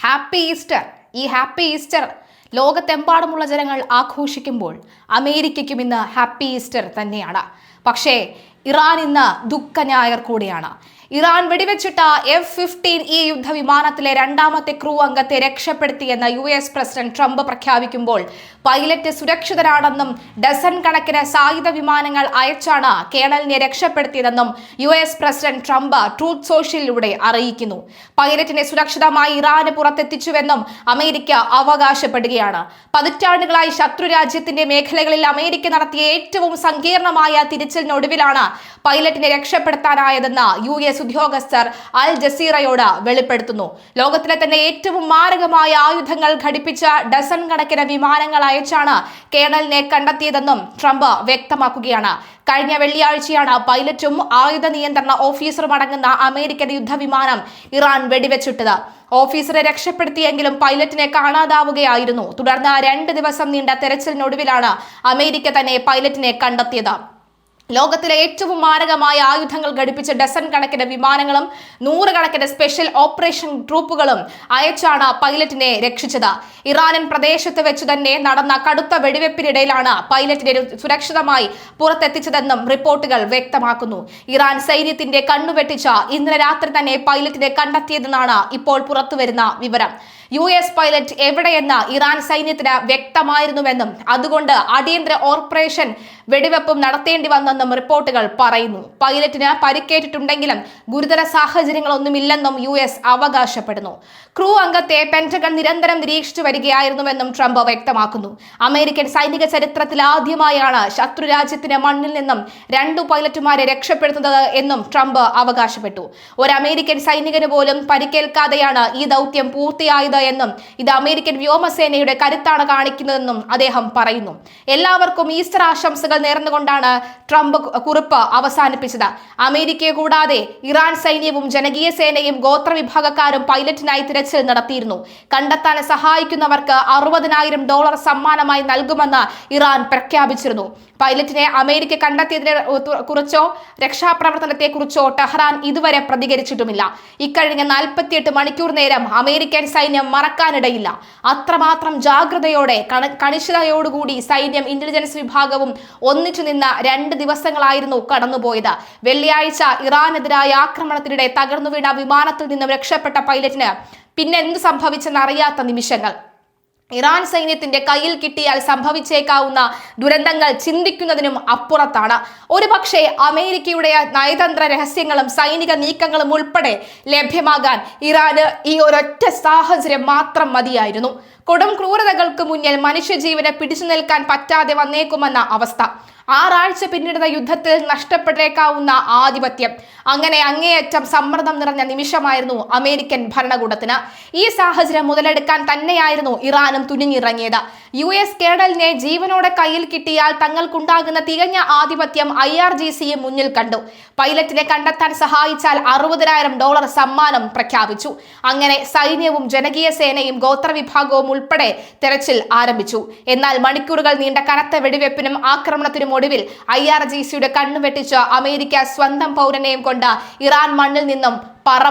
Happy Easter. ഈ happy Easter ലോകത്തെമ്പാടുമുള്ള ജനങ്ങൾ ആഘോഷിക്കുമ്പോൾ അമേരിക്കയ്ക്കും ഇന്ന് ഹാപ്പി ഈസ്റ്റർ തന്നെയാണ്. പക്ഷേ ഇറാൻ ഇന്ന് ദുഃഖ ഞായർ കൂടിയാണ്. ഇറാൻ വെടിവെച്ചിട്ട F-15E യുദ്ധവിമാനത്തിലെ രണ്ടാമത്തെ ക്രൂ അംഗത്തെ രക്ഷപ്പെടുത്തിയെന്ന് US പ്രസിഡന്റ് ട്രംപ് പ്രഖ്യാപിക്കുമ്പോൾ പൈലറ്റ് സുരക്ഷിതരാണെന്നും ഡസൻ കണക്കിന് സായുധ വിമാനങ്ങൾ അയച്ചാണ് കേണലിനെ രക്ഷപ്പെടുത്തിയതെന്നും US പ്രസിഡന്റ് ട്രംപ് ട്രൂത്ത് സോഷ്യലിലൂടെ അറിയിക്കുന്നു. പൈലറ്റിനെ സുരക്ഷിതമായി ഇറാന് പുറത്തെത്തിച്ചുവെന്നും അമേരിക്ക അവകാശപ്പെടുകയാണ്. പതിറ്റാണ്ടുകളായി ശത്രു രാജ്യത്തിന്റെ മേഖലകളിൽ അമേരിക്ക നടത്തിയ ഏറ്റവും സങ്കീർണമായ തിരച്ചിലിനൊടുവിലാണ് പൈലറ്റിനെ രക്ഷപ്പെടുത്താനായതെന്ന് US ഉദ്യോഗസ്ഥർ അൽ ജസീറയോട് വെളിപ്പെടുത്തുന്നു. ലോകത്തിലെ തന്നെ ഏറ്റവും മാരകമായ ആയുധങ്ങൾ ഘടിപ്പിച്ച ഡസൻ കണക്കിന് വിമാനങ്ങൾ അയച്ചാണ് കേണലിനെ കണ്ടെത്തിയതെന്നും ട്രംപ് വ്യക്തമാക്കുകയാണ്. കഴിഞ്ഞ വെള്ളിയാഴ്ചയാണ് പൈലറ്റും ആയുധ നിയന്ത്രണ ഓഫീസറും അടങ്ങുന്ന അമേരിക്കൻ യുദ്ധവിമാനം ഇറാൻ വെടിവെച്ചിട്ടത്. ഓഫീസറെ രക്ഷപ്പെടുത്തിയെങ്കിലും പൈലറ്റിനെ കാണാതാവുകയായിരുന്നു. തുടർന്ന് 2 ദിവസം നീണ്ട തെരച്ചിലിനൊടുവിലാണ് അമേരിക്ക തന്നെ പൈലറ്റിനെ കണ്ടെത്തിയത്. ലോകത്തിലെ ഏറ്റവും മാരകമായ ആയുധങ്ങൾ ഘടിപ്പിച്ച ഡസൻ കണക്കിന് വിമാനങ്ങളും 100 കണക്കിന് സ്പെഷ്യൽ ഓപ്പറേഷൻ ട്രൂപ്പുകളും അയച്ചാണ് പൈലറ്റിനെ രക്ഷിച്ചത്. ഇറാനിയൻ പ്രദേശത്ത് വെച്ച് തന്നെ നടന്ന കടുത്ത വെടിവെപ്പിനിടയിലാണ് പൈലറ്റിനെ സുരക്ഷിതമായി പുറത്തെത്തിച്ചതെന്നും റിപ്പോർട്ടുകൾ വ്യക്തമാക്കുന്നു. ഇറാൻ സൈന്യത്തിന്റെ കണ്ണുവെട്ടിച്ച ഇന്നലെ രാത്രി തന്നെ പൈലറ്റിനെ കണ്ടെത്തിയതെന്നാണ് ഇപ്പോൾ പുറത്തുവരുന്ന വിവരം. US പൈലറ്റ് എവിടെയെന്ന് ഇറാൻ സൈന്യത്തിന് വ്യക്തമായിരുന്നുവെന്നും അതുകൊണ്ട് അടിയന്തര ഓപ്പറേഷൻ വെടിവെപ്പും നടത്തേണ്ടി വന്നെന്നും റിപ്പോർട്ടുകൾ പറയുന്നു. പൈലറ്റിന് പരിക്കേറ്റിട്ടുണ്ടെങ്കിലും ഗുരുതര സാഹചര്യങ്ങളൊന്നുമില്ലെന്നും US അവകാശപ്പെടുന്നു. ക്രൂ അംഗത്തെ പെന്റഗൺ നിരന്തരം നിരീക്ഷിച്ചു വരികയായിരുന്നുവെന്നും ട്രംപ് വ്യക്തമാക്കുന്നു. അമേരിക്കൻ സൈനിക ചരിത്രത്തിൽ ആദ്യമായാണ് ശത്രു രാജ്യത്തിന്റെ മണ്ണിൽ നിന്നും 2 പൈലറ്റുമാരെ രക്ഷപ്പെടുത്തുന്നത് എന്നും ട്രംപ് അവകാശപ്പെട്ടു. ഒരു അമേരിക്കൻ സൈനികന് പോലും പരിക്കേൽക്കാതെയാണ് ഈ ദൗത്യം പൂർത്തിയായത് എന്നും ഇത് അമേരിക്കൻ വ്യോമസേനയുടെ കരുത്താണ് കാണിക്കുന്നതെന്നും അദ്ദേഹം പറയുന്നു. എല്ലാവർക്കും ഈസ്റ്റർ ആശംസകൾ നേർന്നുകൊണ്ടാണ് ട്രംപ് കുറിപ്പ് അവസാനിപ്പിച്ചത്. അമേരിക്കയെ കൂടാതെ ഇറാൻ സൈന്യവും ജനകീയ സേനയും ഗോത്രവിഭാഗക്കാരും പൈലറ്റിനായി തിരച്ചിൽ നടത്തിയിരുന്നു. കണ്ടെത്താൻ സഹായിക്കുന്നവർക്ക് $60,000 സമ്മാനമായി നൽകുമെന്ന് ഇറാൻ പ്രഖ്യാപിച്ചിരുന്നു. പൈലറ്റിനെ അമേരിക്ക കണ്ടെത്തിയതിനെ കുറിച്ചോ രക്ഷാപ്രവർത്തനത്തെ കുറിച്ചോ ടെഹ്റാൻ ഇതുവരെ പ്രതികരിച്ചിട്ടുമില്ല. ഇക്കഴിഞ്ഞ 48 മണിക്കൂർ നേരം അമേരിക്കൻ സൈന്യം മറക്കാനിടയില്ല. അത്രമാത്രം ജാഗ്രതയോടെ കണിശതയോടുകൂടി സൈന്യം ഇന്റലിജൻസ് വിഭാഗവും ഒന്നിച്ചു നിന്ന 2 ദിവസങ്ങളായിരുന്നു കടന്നുപോയത്. വെള്ളിയാഴ്ച ഇറാനെതിരായ ആക്രമണത്തിനിടെ തകർന്നു വീണ വിമാനത്തിൽ നിന്നും രക്ഷപ്പെട്ട പൈലറ്റിന് പിന്നെ എന്ത് സംഭവിച്ചെന്നറിയാത്ത നിമിഷങ്ങൾ. ഇറാൻ സൈന്യത്തിന്റെ കയ്യിൽ കിട്ടിയാൽ സംഭവിച്ചേക്കാവുന്ന ദുരന്തങ്ങൾ ചിന്തിക്കുന്നതിനും അപ്പുറത്താണ്. ഒരുപക്ഷെ അമേരിക്കയുടെ നയതന്ത്ര രഹസ്യങ്ങളും സൈനിക നീക്കങ്ങളും ഉൾപ്പെടെ ലഭ്യമാകാൻ ഇറാന് ഈ ഒരൊറ്റ സാഹചര്യം മാത്രം മതിയായിരുന്നു. കൊടും ക്രൂരതകൾക്ക് മുന്നിൽ മനുഷ്യജീവനെ പിടിച്ചു നിൽക്കാൻ പറ്റാതെ വന്നേക്കുമെന്ന അവസ്ഥ. 6 ആഴ്ച പിന്നിടുന്ന യുദ്ധത്തിൽ നഷ്ടപ്പെട്ടേക്കാവുന്ന ആധിപത്യം. അങ്ങനെ അങ്ങേയറ്റം സമ്മർദ്ദം നിറഞ്ഞ നിമിഷമായിരുന്നു അമേരിക്കൻ ഭരണകൂടത്തിന്. ഈ സാഹചര്യം മുതലെടുക്കാൻ തന്നെയായിരുന്നു ഇറാനും തുനിഞ്ഞിറങ്ങിയത്. US കേണലിനെ ജീവനോടെ കയ്യിൽ കിട്ടിയാൽ തങ്ങൾക്കുണ്ടാകുന്ന തികഞ്ഞ ആധിപത്യം IRGCയും മുന്നിൽ കണ്ടു. പൈലറ്റിനെ കണ്ടെത്താൻ സഹായിച്ചാൽ $60,000 സമ്മാനം പ്രഖ്യാപിച്ചു. അങ്ങനെ സൈന്യവും ജനകീയ സേനയും ഗോത്രവിഭാഗവും ഉൾപ്പെടെ തെരച്ചിൽ ആരംഭിച്ചു. എന്നാൽ മണിക്കൂറുകൾ നീണ്ട കനത്ത വെടിവെപ്പിനും ആക്രമണത്തിനും ഒടുവിൽ IRGCയുടെ കണ്ണുവെട്ടിച്ച് അമേരിക്ക സ്വന്തം പൗരനെയും കൊണ്ട് ഇറാൻ മണ്ണിൽ നിന്നും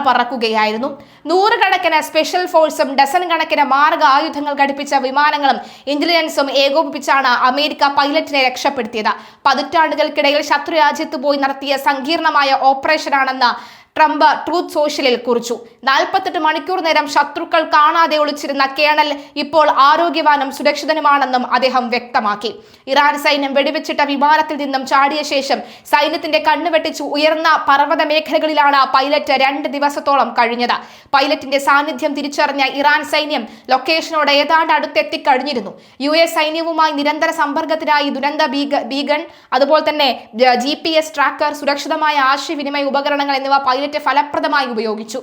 പറക്കുകയായിരുന്നു. 100 കണക്കിന് സ്പെഷ്യൽ ഫോഴ്സും ഡസൻ കണക്കിന് മാരക ആയുധങ്ങൾ ഘടിപ്പിച്ച വിമാനങ്ങളും ഇന്റലിജൻസും ഏകോപിപ്പിച്ചാണ് അമേരിക്ക പൈലറ്റിനെ രക്ഷപ്പെടുത്തിയത്. പതിറ്റാണ്ടുകൾക്കിടയിൽ ശത്രു രാജ്യത്ത് പോയി നടത്തിയ സങ്കീർണമായ ഓപ്പറേഷനാണെന്ന് ട്രംപ് ട്രൂത്ത് സോഷ്യലിൽ കുറിച്ചു. 48 മണിക്കൂർ നേരം ശത്രുക്കൾ കാണാതെ ഒളിച്ചിരുന്ന കേണൽ ഇപ്പോൾ ആരോഗ്യവാനും സുരക്ഷിതനുമാണെന്നും അദ്ദേഹം വ്യക്തമാക്കി. ഇറാൻ സൈന്യം വെടിവെച്ചിട്ട വിമാനത്തിൽ നിന്നും ചാടിയ ശേഷം സൈന്യത്തിന്റെ കണ്ണുവെട്ടിച്ചു ഉയർന്ന പർവ്വത മേഖലകളിലാണ് പൈലറ്റ് 2 ദിവസത്തോളം കഴിഞ്ഞത്. പൈലറ്റിന്റെ സാന്നിധ്യം തിരിച്ചറിഞ്ഞ ഇറാൻ സൈന്യം ലൊക്കേഷനോട് ഏതാണ്ട് അടുത്തെത്തിക്കഴിഞ്ഞിരുന്നു. US സൈന്യവുമായി നിരന്തര സമ്പർക്കത്തിനായി ദുരന്ത ബീഗൺ, അതുപോലെ തന്നെ GPS ട്രാക്കർ, സുരക്ഷിതമായ ആശയവിനിമയ ഉപകരണങ്ങൾ എന്നിവ പൈലറ്റ് ഫലപ്രദമായി ഉപയോഗിച്ചു.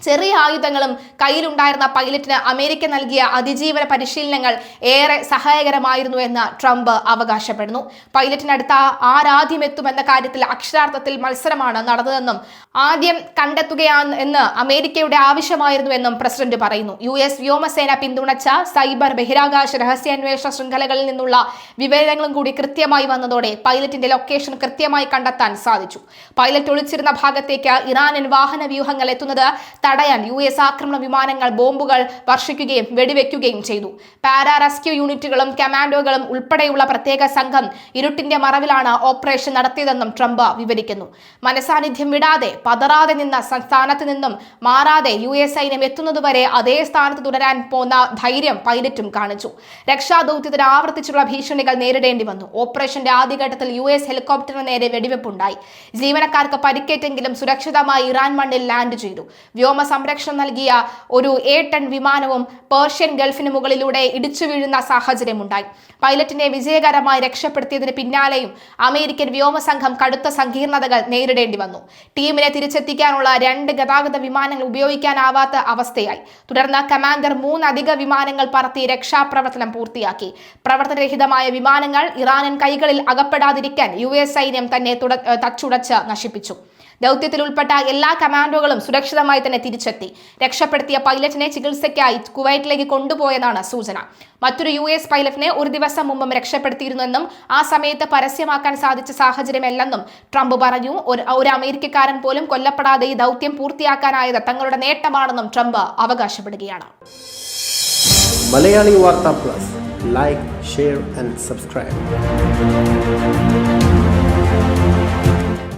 ചെറിയ ആയുധങ്ങളും കയ്യിലുണ്ടായിരുന്ന പൈലറ്റിന് അമേരിക്ക നൽകിയ അതിജീവന പരിശീലനങ്ങൾ ഏറെ സഹായകരമായിരുന്നു എന്ന് ട്രംപ് അവകാശപ്പെടുന്നു. പൈലറ്റിനടുത്ത് ആരാദ്യം എത്തുമെന്ന കാര്യത്തിൽ അക്ഷരാർത്ഥത്തിൽ മത്സരമാണ് നടന്നതെന്നും ആദ്യം കണ്ടെത്തുകയാണ് എന്ന് അമേരിക്കയുടെ ആവശ്യമായിരുന്നുവെന്നും പ്രസിഡന്റ് പറയുന്നു. US വ്യോമസേന പിന്തുണച്ച സൈബർ ബഹിരാകാശ രഹസ്യാന്വേഷണ ശൃംഖലകളിൽ നിന്നുള്ള വിവരങ്ങളും കൂടി കൃത്യമായി വന്നതോടെ പൈലറ്റിന്റെ ലൊക്കേഷൻ കൃത്യമായി കണ്ടെത്താൻ സാധിച്ചു. പൈലറ്റ് ഒളിച്ചിരുന്ന ഭാഗത്തേക്ക് ഇറാനിയൻ വാഹന വ്യൂഹങ്ങൾ എത്തുന്നത് തടയാൻ US ആക്രമണ വിമാനങ്ങൾ ബോംബുകൾ വർഷിക്കുകയും വെടിവെക്കുകയും ചെയ്തു. പാരാ റെസ്ക്യൂ യൂണിറ്റുകളും കമാൻഡോകളും ഉൾപ്പെടെയുള്ള പ്രത്യേക സംഘം ഇരുട്ടിന്റെ മറവിലാണ് ഓപ്പറേഷൻ നടത്തിയതെന്നും ട്രംപ് വിവരിക്കുന്നു. മനസാന്നിധ്യം വിടാതെ പതറാതെ നിന്ന സ്ഥാനത്ത് നിന്നും മാറാതെ US സൈന്യം എത്തുന്നതുവരെ അതേ സ്ഥാനത്ത് തുടരാൻ പോന്ന ധൈര്യം പൈലറ്റും കാണിച്ചു. രക്ഷാദൌത്യത്തിന് ആവർത്തിച്ചുള്ള ഭീഷണികൾ നേരിടേണ്ടി വന്നു. ഓപ്പറേഷന്റെ ആദ്യഘട്ടത്തിൽ US ഹെലികോപ്റ്ററിന് നേരെ വെടിവെപ്പുണ്ടായി. ജീവനക്കാർക്ക് പരിക്കേറ്റെങ്കിലും സുരക്ഷിതമായി ഇറാൻ മണ്ണിൽ ലാൻഡ് ചെയ്തു. വ്യോമ സംരക്ഷണം നൽകിയ ഒരു A-10 വിമാനവും പേർഷ്യൻ ഗൾഫിന് മുകളിലൂടെ ഇടിച്ചു വീഴുന്ന സാഹചര്യമുണ്ടായി. പൈലറ്റിനെ വിജയകരമായി രക്ഷപ്പെടുത്തിയതിന് പിന്നാലെയും അമേരിക്കൻ വ്യോമസംഘം കടുത്ത സങ്കീർണതകൾ നേരിടേണ്ടി വന്നു. ടീമിനെ തിരിച്ചെത്തിക്കാനുള്ള 2 ഗതാഗത വിമാനങ്ങൾ ഉപയോഗിക്കാനാവാത്ത അവസ്ഥയായി. തുടർന്ന് കമാൻഡർ 3 അധിക വിമാനങ്ങൾ പറത്തി രക്ഷാപ്രവർത്തനം പൂർത്തിയാക്കി. പ്രവർത്തനരഹിതമായ വിമാനങ്ങൾ ഇറാനിയൻ കൈകളിൽ അകപ്പെടാതിരിക്കാൻ US സൈന്യം തന്നെ തച്ചുടച്ച് നശിപ്പിച്ചു. ദൗത്യത്തിൽ ഉൾപ്പെട്ട എല്ലാ കമാൻഡോകളും സുരക്ഷിതമായി തന്നെ തിരിച്ചെത്തി. രക്ഷപ്പെടുത്തിയ പൈലറ്റിനെ ചികിത്സയ്ക്കായി കുവൈറ്റിലേക്ക് കൊണ്ടുപോയെന്നാണ് സൂചന. മറ്റൊരു US പൈലറ്റിനെ ഒരു ദിവസം മുമ്പും രക്ഷപ്പെടുത്തിയിരുന്നെന്നും ആ സമയത്ത് പരസ്യമാക്കാൻ സാധിച്ച സാഹചര്യമല്ലെന്നും ട്രംപ് പറഞ്ഞു. ഒരു അമേരിക്കക്കാരൻ പോലും കൊല്ലപ്പെടാതെ ഈ ദൗത്യം പൂർത്തിയാക്കാനായത് തങ്ങളുടെ നേട്ടമാണെന്നും ട്രംപ് അവകാശപ്പെടുകയാണ്. മലയാളി വാർത്ത plus, like, share and subscribe.